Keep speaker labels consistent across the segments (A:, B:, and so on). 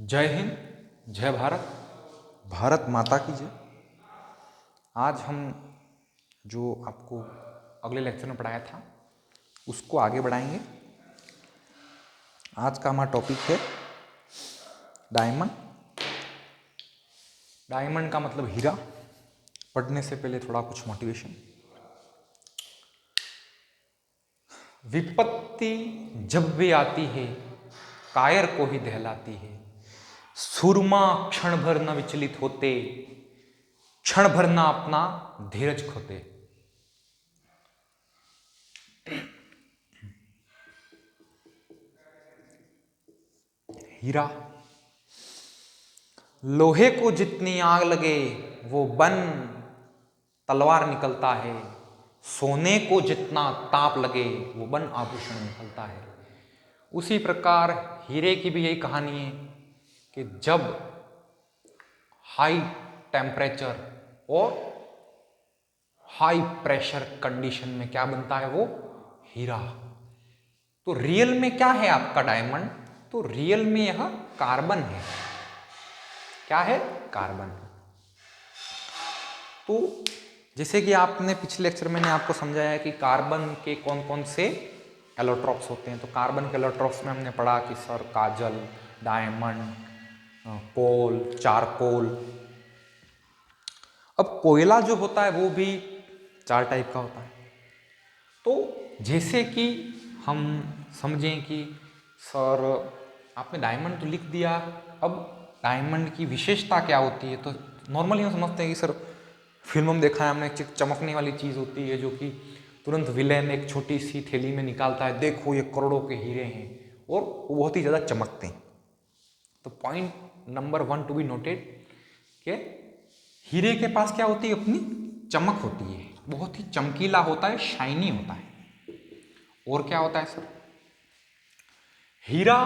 A: जय हिंद, जय भारत, भारत माता की जय। आज हम जो आपको अगले लेक्चर में पढ़ाया था उसको आगे बढ़ाएंगे। आज का हमारा टॉपिक है डायमंड। डायमंड का मतलब हीरा। पढ़ने से पहले थोड़ा कुछ मोटिवेशन। विपत्ति जब भी आती है कायर को ही दहलाती है। सुरमा क्षण भर न विचलित होते, क्षण भर न अपना धीरज खोते। हीरा। लोहे को जितनी आग लगे वो बन तलवार निकलता है। सोने को जितना ताप लगे वो बन आभूषण निकलता है। उसी प्रकार हीरे की भी यही कहानी है कि जब हाई टेम्परेचर और हाई प्रेशर कंडीशन में क्या बनता है वो हीरा। तो रियल में क्या है आपका डायमंड? तो रियल में यह कार्बन है। क्या है? कार्बन। तो जैसे कि आपने पिछले लेक्चर में आपको समझाया कि कार्बन के कौन कौन से एलोट्रॉप्स होते हैं। तो कार्बन के एलोट्रॉप्स में हमने पढ़ा कि सर काजल, डायमंड, कोल, चारकोल। अब कोयला जो होता है वो भी 4 टाइप का होता है। तो जैसे कि हम समझें कि सर आपने डायमंड तो लिख दिया, अब डायमंड की विशेषता क्या होती है? तो नॉर्मली हम समझते हैं कि सर फिल्मों में देखा है हमने, एक चमकने वाली चीज़ होती है जो कि तुरंत विलेन एक छोटी सी थैली में निकालता है, देखो ये करोड़ों के हीरे हैं, और वो बहुत ही ज़्यादा चमकते हैं। तो point number 1 to be noted कि हीरे के पास क्या होती है? अपनी चमक होती है, बहुत ही चमकीला होता है, शाइनी होता है। और क्या होता है सर? हीरा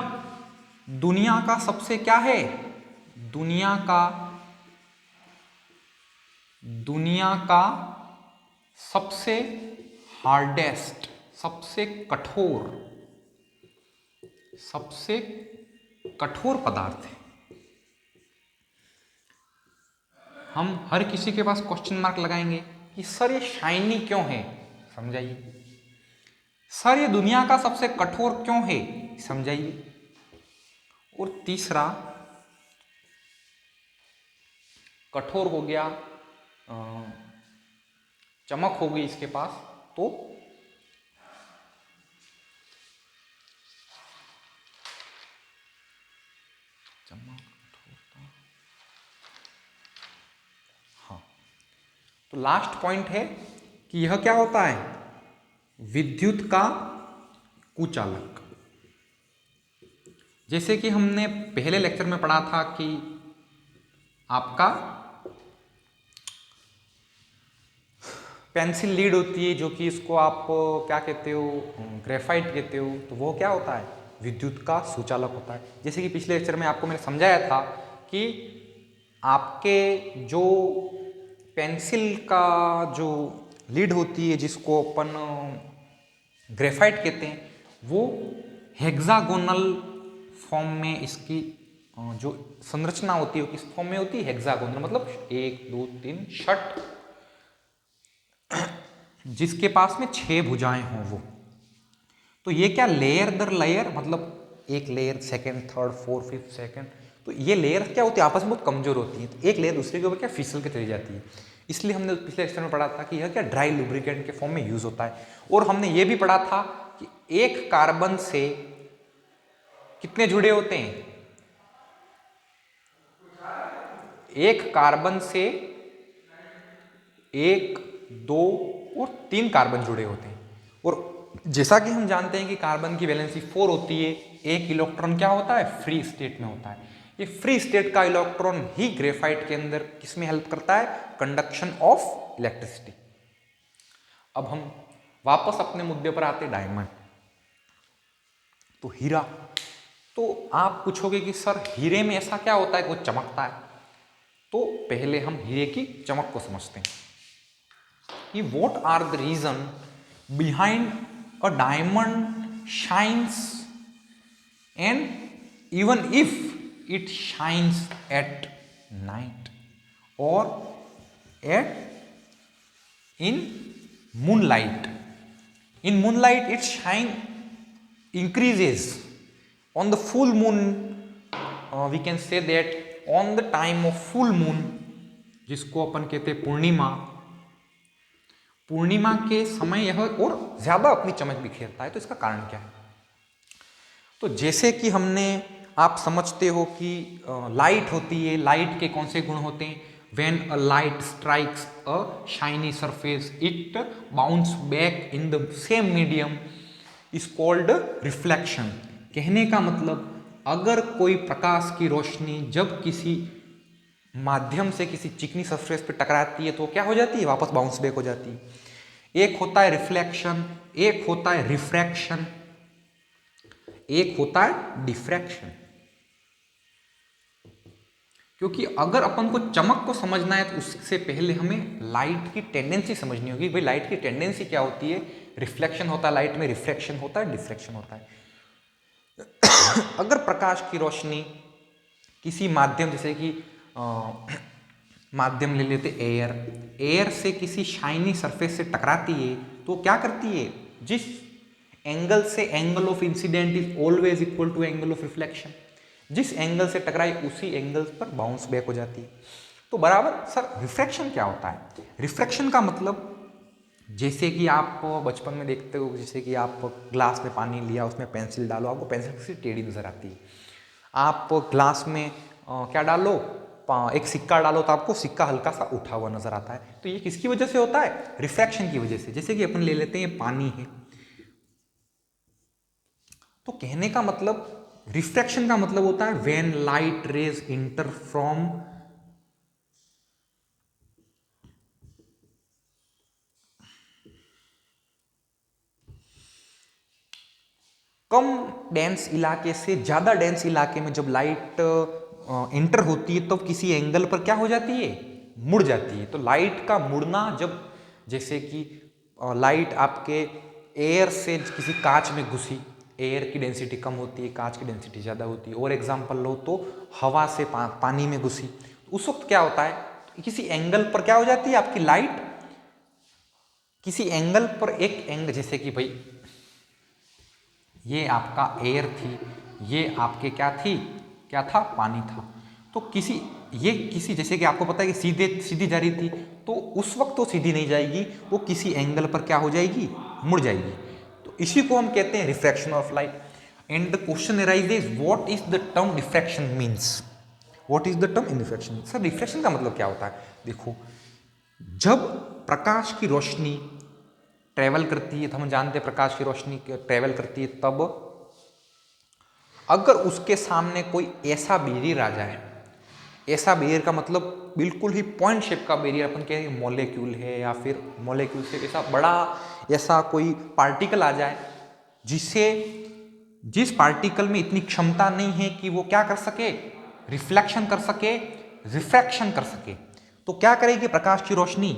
A: दुनिया का सबसे क्या है? दुनिया का सबसे हार्डेस्ट, सबसे कठोर पदार्थ है। हम हर किसी के पास क्वेश्चन मार्क लगाएंगे कि सर ये शाइनी क्यों है? समझाइए। सर ये दुनिया का सबसे कठोर क्यों है? समझाइए। और तीसरा, कठोर हो गया, चमक हो गई इसके पास, तो चमक, कठोरता। हाँ, तो लास्ट पॉइंट है कि यह क्या होता है? विद्युत का कुचालक। जैसे कि हमने पहले लेक्चर में पढ़ा था कि आपका पेंसिल लीड होती है जो कि इसको आप क्या कहते हो? ग्रेफाइट कहते हो। तो वो क्या होता है? विद्युत का सुचालक होता है। जैसे कि पिछले लेक्चर में आपको मैंने समझाया था कि आपके जो पेंसिल का जो लीड होती है जिसको अपन ग्रेफाइट कहते हैं, वो हेक्सागोनल फॉर्म में इसकी जो संरचना होती है किस फॉर्म में होती है? हेक्सागोनल, मतलब 1 2 3 षट, जिसके पास में 6 भुजाएं हों वो। तो ये क्या लेयर दर लेयर, मतलब एक layer, second, third, fourth, fifth, second, तो ये लेयर क्या होती है? आपस में बहुत कमजोर होती है। तो एक लेयर दूसरे के ऊपर क्या फिसल के चली जाती है। इसलिए हमने पिछले लेक्चर में पढ़ा था कि यह क्या ड्राई लुब्रिकेंट के फॉर्म में यूज होता है। और हमने ये भी पढ़ा था कि एक कार्बन से कितने जुड़े होते हैं? एक कार्बन से 1 2 और 3 कार्बन जुड़े होते हैं। और जैसा कि हम जानते हैं कि कार्बन की वैलेंसी 4 होती है, एक इलेक्ट्रॉन क्या होता है? फ्री स्टेट में होता है। ये फ्री स्टेट का इलेक्ट्रॉन ही ग्रेफाइट के अंदर किसमें हेल्प करता है? Conduction of electricity. अब हम वापस अपने मुद्दे पर आते, डायमंड। तो हीरा, तो आप पूछोगे कि सर हीरे में ऐसा क्या होता है वो चमकता है? तो पहले हम हीरे की चमक को समझते हैं कि what are the reason behind a diamond shines, and even if it shines at night or in moonlight. In moonlight its shine increases. On the full moon we can say that on the time of full moon, जिसको अपन कहते हैं पूर्णिमा, पूर्णिमा के समय यह और ज्यादा अपनी चमक बिखेरता है। तो इसका कारण क्या है? तो जैसे कि हमने, आप समझते हो कि लाइट होती है, लाइट के कौन से गुण होते हैं? When a light strikes a shiny surface, it bounce back in the same medium is called reflection. कहने का मतलब, अगर कोई प्रकाश की रोशनी जब किसी माध्यम से किसी चिकनी सरफेस पे टकराती है तो क्या हो जाती है? वापस बाउंस बैक हो जाती है। एक होता है रिफ्लेक्शन, एक होता है रिफ्रैक्शन, एक होता है डिफ्रैक्शन। क्योंकि अगर अपन को चमक को समझना है तो उससे पहले हमें लाइट की टेंडेंसी समझनी होगी। भाई लाइट की टेंडेंसी क्या होती है? रिफ्लेक्शन होता है लाइट में, रिफ्रैक्शन होता है, डिफ्रैक्शन होता है। अगर प्रकाश की रोशनी किसी माध्यम, जैसे कि माध्यम ले लेते एयर, एयर से किसी शाइनी सरफेस से टकराती है तो क्या करती है? जिस एंगल से angle of incident is always equal to angle of reflection, जिस एंगल से टकराई उसी एंगल पर बाउंस बैक हो जाती है। तो बराबर सर रिफ्रैक्शन क्या होता है? रिफ्रैक्शन का मतलब, जैसे कि आप बचपन में देखते हो, जैसे कि आप ग्लास में पानी लिया, उसमें पेंसिल डालो, आपको पेंसिल किसी टेढ़ी नजर आती है। आप ग्लास में क्या डालो, एक सिक्का डालो तो आपको सिक्का हल्का सा उठा हुआ नजर आता है। तो ये किसकी वजह से होता है? रिफ्रैक्शन की वजह से। जैसे कि अपन ले लेते हैं पानी है, तो कहने का मतलब, रिफ्रैक्शन का मतलब होता है when light rays inter from come dense इलाके से ज्यादा डेंस इलाके में जब लाइट एंटर होती है तो किसी एंगल पर क्या हो जाती है? मुड़ जाती है। तो लाइट का मुड़ना, जब जैसे कि लाइट आपके एयर से किसी कांच में घुसी, एयर की डेंसिटी कम होती है, कांच की डेंसिटी ज़्यादा होती है। और एग्जांपल लो तो हवा से पानी में घुसी, उस वक्त क्या होता है? किसी एंगल पर क्या हो जाती है आपकी लाइट? किसी एंगल पर, एक एंगल, जैसे कि भाई ये आपका एयर थी, ये आपके क्या थी, क्या था? पानी था। तो किसी जैसे कि आपको पता है कि सीधी जा रही थी, तो उस वक्त तो सीधी नहीं जाएगी, वो किसी एंगल पर क्या हो जाएगी? मुड़ जाएगी। तो इसी को हम कहते हैं refraction of light. And the question arises, what is the term diffraction means? What is the term in refraction? Sir refraction का मतलब क्या होता है? देखो, जब प्रकाश की रोशनी ट्रेवल करती है, तो हम जानते हैं प्रकाश की रोशनी ट्रेवल करती है, तब अगर उसके सामने कोई ऐसा बैरियर आ जाए, ऐसा बैरियर का मतलब बिल्कुल ही पॉइंट शेप का बैरियर, अपन कह रहे हैं मॉलिक्यूल है, या फिर मॉलिक्यूल से ऐसा बड़ा ऐसा कोई पार्टिकल आ जाए, जिस पार्टिकल में इतनी क्षमता नहीं है कि वो क्या कर सके? रिफ्लेक्शन कर सके, रिफ्रैक्शन कर सके। तो क्या करेगी प्रकाश की रोशनी?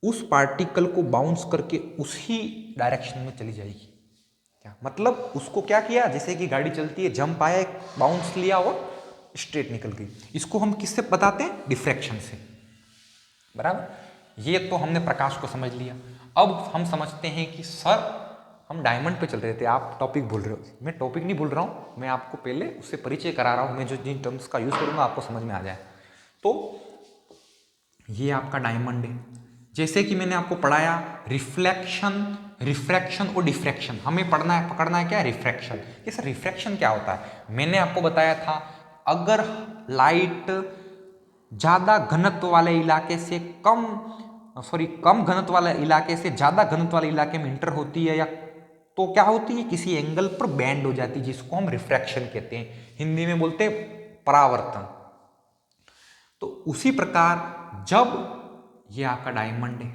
A: उस पार्टिकल को बाउंस करके उसी डायरेक्शन में चली जाएगी। क्या मतलब? उसको क्या किया? जैसे कि गाड़ी चलती है, जंप आया, बाउंस लिया और स्ट्रेट निकल गई। इसको हम किससे बताते हैं? डिफ्रैक्शन से। बराबर। ये तो हमने प्रकाश को समझ लिया। अब हम समझते हैं कि सर हम डायमंड पे चल रहे थे, आप टॉपिक भूल रहे हो। मैं टॉपिक नहीं भूल रहा हूँ, मैं आपको पहले उससे परिचय करा रहा हूँ। मैं जो जिन टर्म्स का यूज करूंगा आपको समझ में आ जाए। तो ये आपका डायमंड है। जैसे कि मैंने आपको पढ़ाया रिफ्लेक्शन, रिफ्रैक्शन और डिफ्रैक्शन। हमें पकड़ना है क्या? रिफ्रैक्शन। ये सर रिफ्रैक्शन क्या होता है? मैंने आपको बताया था, अगर लाइट ज्यादा घनत्व वाले इलाके से कम घनत्व वाले इलाके से ज्यादा घनत्व वाले इलाके में इंटर होती है, या तो क्या होती है? किसी एंगल पर बैंड हो जाती है, जिसको हम रिफ्रैक्शन कहते हैं। हिंदी में बोलते हैं परावर्तन। तो उसी प्रकार जब ये आपका डायमंड है,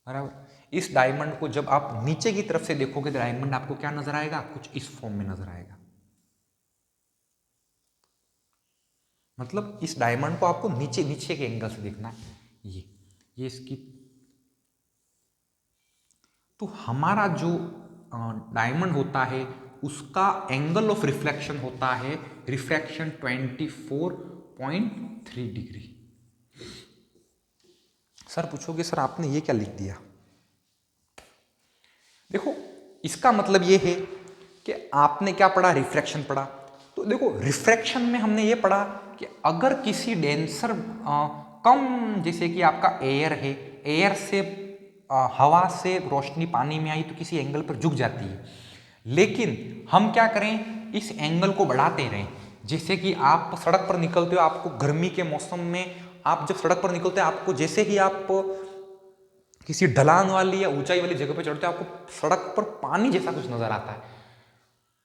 A: बराबर, इस डायमंड को जब आप नीचे की तरफ से देखोगे तो डायमंड आपको क्या नजर आएगा? कुछ इस फॉर्म में नजर आएगा। मतलब इस डायमंड को आपको नीचे नीचे के एंगल से देखना है। ये इसकी, तो हमारा जो डायमंड होता है उसका एंगल ऑफ रिफ्लेक्शन होता है रिफ्रैक्शन 24.3 डिग्री। सर पूछोगे सर आपने ये क्या लिख दिया? देखो इसका मतलब ये है कि आपने क्या पढ़ा, रिफ्रैक्शन पढ़ा। तो देखो रिफ्रैक्शन में हमने ये पढ़ा कि अगर किसी डेंसर कम, जैसे कि आपका एयर है, एयर से हवा से रोशनी पानी में आई तो किसी एंगल पर झुक जाती है, लेकिन हम क्या करें, इस एंगल को बढ़ाते रहें। जैसे कि आप सड़क पर निकलते हो, आपको गर्मी के मौसम में आप जब सड़क पर निकलते हैं, आपको जैसे ही आप किसी ढलान वाली या ऊंचाई वाली जगह पर चढ़ते हो, आपको सड़क पर पानी जैसा कुछ नजर आता है।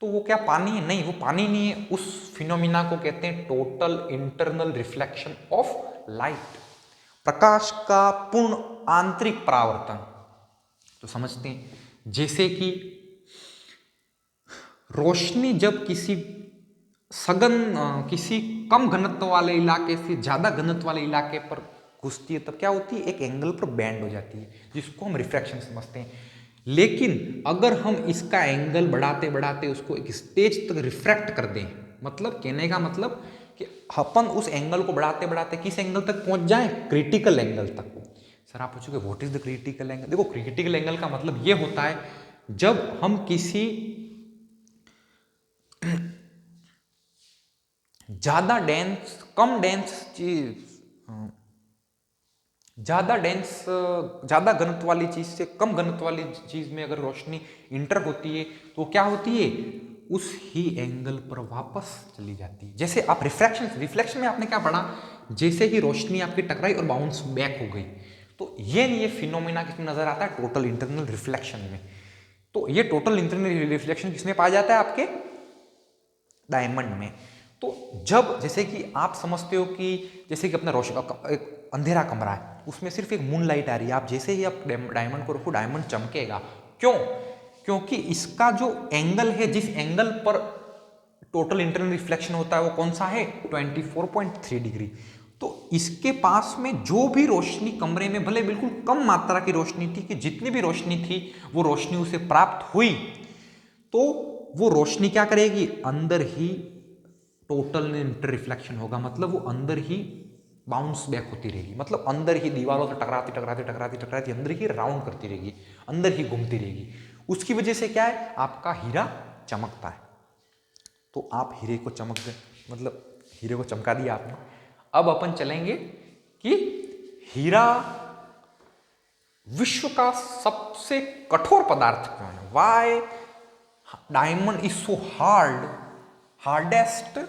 A: तो वो क्या पानी है? नहीं, वो पानी नहीं है। उस फिनोमिना को कहते हैं total internal reflection of light, प्रकाश का पूर्ण आंतरिक परावर्तन। तो समझते हैं, जैसे कि रोशनी जब किसी किसी कम घनत्व वाले इलाके से ज्यादा घनत्व वाले इलाके पर घुसती है, तब क्या होती है, एक एंगल पर बैंड हो जाती है, जिसको हम रिफ्रैक्शन समझते हैं। लेकिन अगर हम इसका एंगल बढ़ाते बढ़ाते उसको एक स्टेज तक रिफ्रैक्ट कर दें, मतलब कहने का मतलब कि अपन उस एंगल को बढ़ाते बढ़ाते किस एंगल तक पहुंच जाए, क्रिटिकल एंगल तक। सर आप पूछोगे what is the critical angle? देखो क्रिटिकल एंगल का मतलब ये होता है जब हम किसी ज्यादा डेंस कम डेंस चीज ज्यादा डेंस ज्यादा घनत्व वाली चीज से कम घनत्व वाली चीज में अगर रोशनी इंटर होती है तो क्या होती है, उस ही एंगल पर वापस चली जाती है। जैसे आप रिफ्लेक्शन में आपने क्या पढ़ा, जैसे ही रोशनी आपकी टकराई और बाउंस बैक हो गई, तो ये फिनोमिना किसमें नजर आता है, टोटल इंटरनल रिफ्लेक्शन में। तो ये टोटल इंटरनल रिफ्लेक्शन किसमें पाया जाता है, आपके डायमंड में। तो जब जैसे कि आप समझते हो कि जैसे कि अपना एक अंधेरा कमरा है, उसमें सिर्फ एक मून लाइट आ रही है, आप जैसे ही आप डायमंड को रखो, डायमंड चमकेगा। क्यों? क्योंकि इसका जो एंगल है, जिस एंगल पर टोटल इंटरनल रिफ्लेक्शन होता है, वो कौन सा है, 24.3 डिग्री। तो इसके पास में जो भी रोशनी कमरे में, भले बिल्कुल कम मात्रा की रोशनी थी, कि जितनी भी रोशनी थी वो रोशनी उसे प्राप्त हुई, तो वो रोशनी क्या करेगी, अंदर ही टोटल इंटर रिफ्लेक्शन होगा, मतलब वो अंदर ही बाउंस बैक होती रहेगी, मतलब अंदर ही दीवारों से टकराती टकराती टकराती टकराती अंदर ही राउंड करती रहेगी, अंदर ही घूमती रहेगी। उसकी वजह से क्या है, आपका हीरा चमकता है। तो आप हीरे को चमक गए, मतलब हीरे को चमका दिया आपने। अब अपन चलेंगे कि हीरा विश्व का सबसे कठोर पदार्थ क्यों है, why diamond is so hardest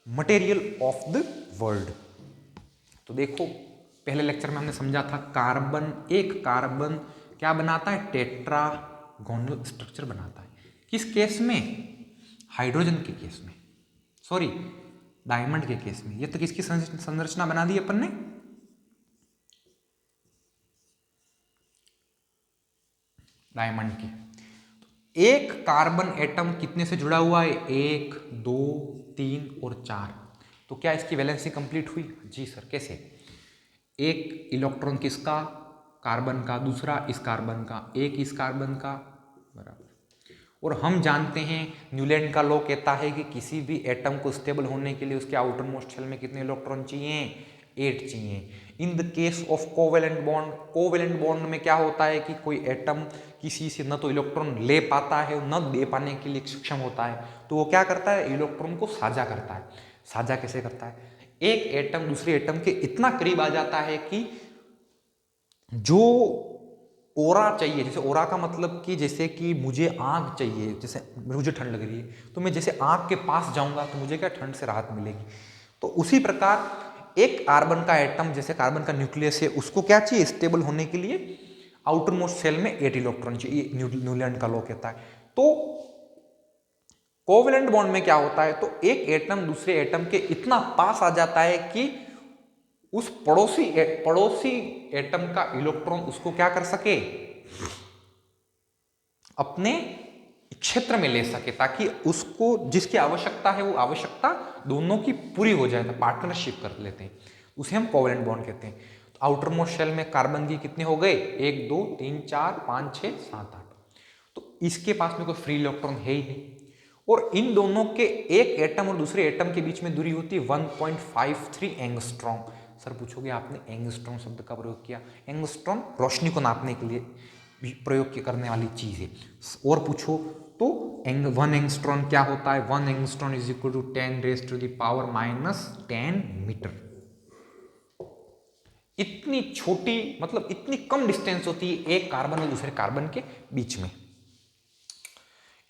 A: material of the world. तो देखो पहले लेक्चर में हमने समझा था, एक कार्बन क्या बनाता है, टेट्रागोनल स्ट्रक्चर बनाता है। किस केस में, हाइड्रोजन के केस में, सॉरी डायमंड के केस में। ये तो किसकी संरचना बना दी अपन ने, डायमंड की। एक कार्बन एटम कितने से जुड़ा हुआ है, 1 2 3 और 4। तो क्या इसकी वैलेंसी कंप्लीट हुई? जी सर। कैसे? एक इलेक्ट्रॉन किसका, कार्बन का, दूसरा इस कार्बन का, एक इस कार्बन का, बराबर। और हम जानते हैं न्यूलैंड का लॉ कहता है कि किसी भी एटम को स्टेबल होने के लिए उसके आउटर मोस्ट शेल में कितने इलेक्ट्रॉन चाहिए, 8 चाहिए। In the case of covalent bond में क्या होता है कि कोई एटम किसी से न तो इलेक्ट्रॉन ले पाता है, न दे पाने के लिए सक्षम होता है, तो वो क्या करता है, इलेक्ट्रॉन को साझा करता है। साझा कैसे करता है, एक एटम दूसरे एटम के इतना करीब आ जाता है कि जो ओरा चाहिए, जैसे ओरा का मतलब कि जैसे कि मुझे आग चाहिए, जैसे मुझे ठंड लग रही है तो मैं जैसे आग के पास जाऊंगा तो मुझे क्या ठंड से राहत मिलेगी। तो उसी प्रकार एक कार्बन का एटम, जैसे कार्बन का न्यूक्लियस है, उसको क्या चाहिए, स्टेबल होने के लिए आउटर मोस्ट सेल में 8 इलेक्ट्रॉन चाहिए, न्यूलैंड का लॉ कहता है। तो कोवेलेंट बॉन्ड में क्या होता है, तो एक एटम दूसरे एटम के इतना पास आ जाता है कि उस पड़ोसी एटम का इलेक्ट्रॉन उसको क्या कर सके, अपने क्षेत्र में ले सके, ताकि उसको जिसकी आवश्यकता है वो आवश्यकता दोनों की पूरी हो जाए, तो पार्टनरशिप कर लेते हैं, उसे हम कोवेलेंट बॉन्ड कहते हैं। तो आउटर मोस्ट शेल में कार्बन की कितने हो गए, 1 2 3 4 5 6 7 8। तो इसके पास में कोई फ्री इलेक्ट्रॉन है ही नहीं, और इन दोनों के एक एटम और दूसरे एटम के बीच में दूरी होती है 1.53 एंगस्ट्रॉम। सर पूछोगे आपने एंगस्ट्रॉम शब्द का प्रयोग किया, एंगस्ट्रॉम रोशनी को नापने के लिए प्रयोग करने वाली चीज है। और पूछो तो 1 एंगस्ट्रॉन क्या होता है, 1 angstrom is equal to 10⁻⁻10 metre. इतनी छोटी मतलब इतनी कम डिस्टेंस होती है एक कार्बन और दूसरे कार्बन के बीच में।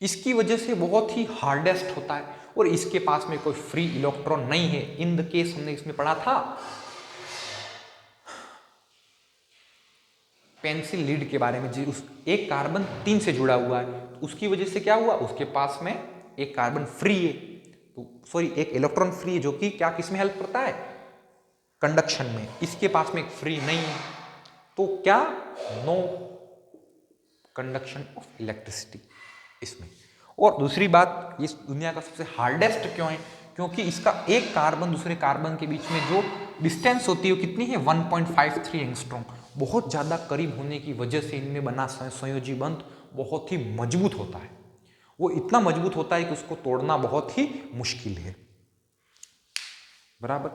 A: इसकी वजह से बहुत ही हार्डेस्ट होता है और इसके पास में कोई फ्री इलेक्ट्रॉन नहीं है। इन द केस हमने इसमें पढ़ा था पेंसिल लीड के बारे में, जी उस एक कार्बन 3 से जुड़ा हुआ है, तो उसकी वजह से क्या हुआ, उसके पास में एक कार्बन फ्री है, तो सॉरी एक इलेक्ट्रॉन फ्री है, जो कि क्या किस में हेल्प करता है, कंडक्शन में। इसके पास में एक फ्री नहीं है, तो क्या नो कंडक्शन ऑफ इलेक्ट्रिसिटी इसमें। और दूसरी बात, ये दुनिया का सबसे हार्डेस्ट क्यों है, क्योंकि इसका एक कार्बन दूसरे कार्बन के बीच में जो डिस्टेंस होती है वो कितनी है, 1.53 एंगस्ट्रॉम। बहुत ज़्यादा करीब होने की वजह से इनमें बना संयोजी बंध बहुत ही मजबूत होता है। वो इतना मजबूत होता है कि उसको तोड़ना बहुत ही मुश्किल है। बराबर।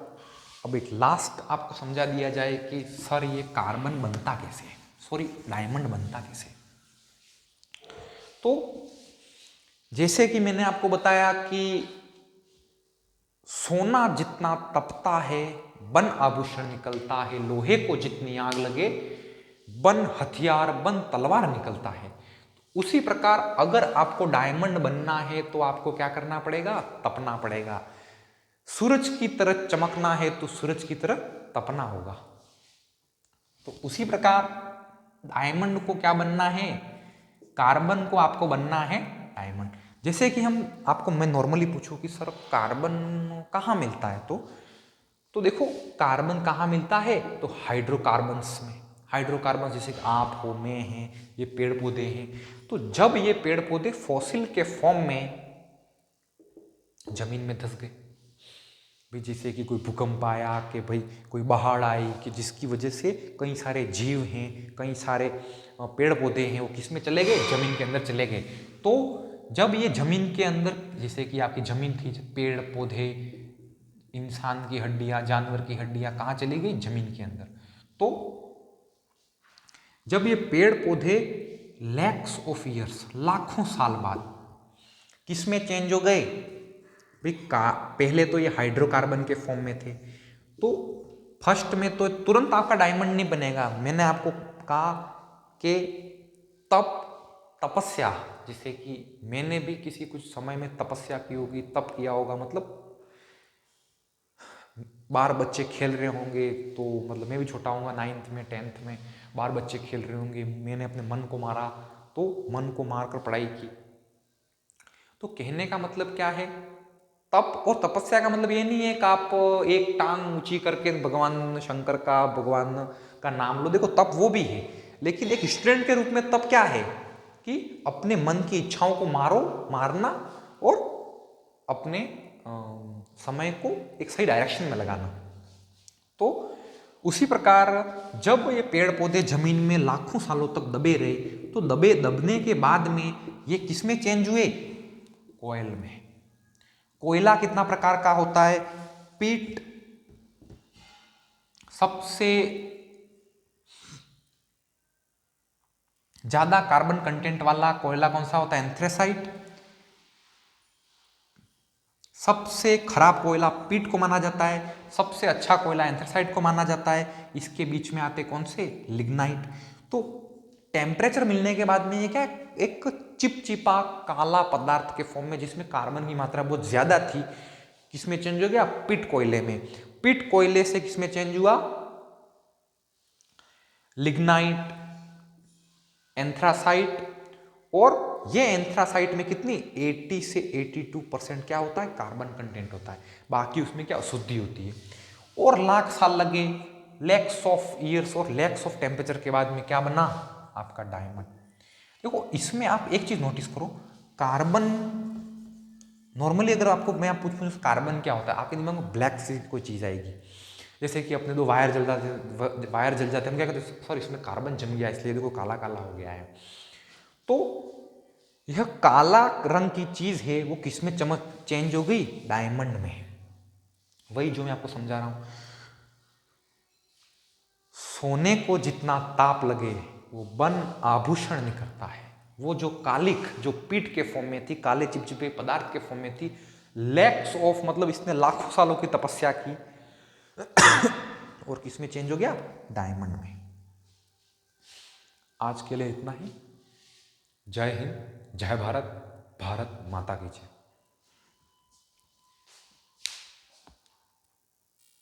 A: अब एक लास्ट आपको समझा दिया जाए कि सर ये कार्बन बनता कैसे है, सॉरी डायमंड बनता कैसे। तो जैसे कि मैंने आपको बताया कि सोना जितना तपता है बन आभूषण निकलता है, लोहे को जितनी आग लगे बन हथियार बन तलवार निकलता है। उसी प्रकार अगर आपको डायमंड बनना है तो आपको क्या करना पड़ेगा, तपना पड़ेगा। सूरज की तरह चमकना है तो सूरज की तरह तपना होगा। तो उसी प्रकार डायमंड को क्या बनना है, कार्बन को आपको बनना है डायमंड। जैसे कि हम आपको मैं नॉर्मली पूछूं कि सर कार्बन कहाँ मिलता है, तो देखो कार्बन कहाँ मिलता है, तो हाइड्रोकार्बन्स में। हाइड्रोकार्बन जैसे कि आप हो, मैं हैं, ये पेड़ पौधे हैं। तो जब ये पेड़ पौधे फॉसिल के फॉर्म में जमीन में धंस गए, भाई जैसे कि कोई भूकंप आया, कि भाई कोई बाढ़ आई, कि जिसकी वजह से कई सारे जीव हैं, कई सारे पेड़ पौधे हैं, वो किस में चले गए, जमीन के अंदर चले गए। तो जब ये जमीन के अंदर, जैसे कि आपकी जमीन थी, पेड़ पौधे, इंसान की हड्डियां, जानवर की हड्डियां कहाँ चली गई, जमीन के अंदर। तो जब ये पेड़ पौधे लैक्स ऑफ ईयर्स, लाखों साल बाद किस में चेंज हो गए, भाई पहले तो ये हाइड्रोकार्बन के फॉर्म में थे, तो फर्स्ट में तो तुरंत आपका डायमंड नहीं बनेगा। मैंने आपको कहा कि तपस्या, जैसे कि मैंने भी किसी कुछ समय में तपस्या की होगी, तप किया होगा, मतलब बाहर बच्चे खेल रहे होंगे, तो मतलब मैं भी छोटा होऊंगा 9th में 10th में, बाहर बच्चे खेल रहे होंगे, मैंने अपने मन को मारा, तो मन को मारकर पढ़ाई की। तो कहने का मतलब क्या है, तप और तपस्या का मतलब ये नहीं है कि आप एक टांग ऊंची करके भगवान शंकर का, भगवान का नाम लो। देखो तप वो भी है, लेकिन एक स्टूडेंट के रूप में तप क्या है कि अपने मन की इच्छाओं को मारना और अपने समय को एक सही डायरेक्शन में लगाना। तो उसी प्रकार जब ये पेड़ पौधे जमीन में लाखों सालों तक दबे रहे, तो दबने के बाद में ये किस में चेंज हुए, कोयल में। कोयला कितना प्रकार का होता है, पीट सबसे ज्यादा कार्बन कंटेंट वाला कोयला कौन सा होता है, एंथ्रेसाइट। सबसे खराब कोयला पीट को माना जाता है, सबसे अच्छा कोयला एंथ्रेसाइट को माना जाता है। इसके बीच में आते कौन से, लिग्नाइट। तो टेम्परेचर मिलने के बाद में ये क्या, एक चिपचिपा काला पदार्थ के फॉर्म में, जिसमें कार्बन की मात्रा बहुत ज्यादा थी, किसमें चेंज हो गया, पीट कोयले में। पीट कोयले से किसमें चेंज हुआ, लिग्नाइट, एंथ्रासाइट। और ये एंथ्रासाइट में कितनी 80 से 82% क्या होता है, कार्बन कंटेंट होता है, बाकी उसमें क्या अशुद्धि होती है। और लाख साल लगे, लैक्स ऑफ ईयर्स और लैक्स ऑफ टेम्परेचर के बाद में क्या बना, आपका डायमंड। देखो इसमें आप एक चीज नोटिस करो, कार्बन नॉर्मली अगर आपको मैं आप पूछूं कार्बन क्या होता है, आपके दिमाग में ब्लैक सी कोई चीज आएगी। जैसे कि अपने दो वायर जल जाते हम क्या कहते हैं, सर इसमें कार्बन जम गया इसलिए देखो काला काला हो गया है। तो यह काला रंग की चीज है वो किसमें चमक चेंज हो गई? डायमंड में। वही जो मैं आपको समझा रहा हूं, सोने को जितना ताप लगे वो वन आभूषण निकलता है। वो जो कालिक जो पीठ के फॉर्म में थी, काले चिपचिपे पदार्थ के फॉर्म में थी, लैक्स ऑफ मतलब इसने लाखों सालों की तपस्या की और किसमें चेंज हो गया? डायमंड में। आज के लिए इतना ही। जय हिंद, जय भारत, भारत माता की जय।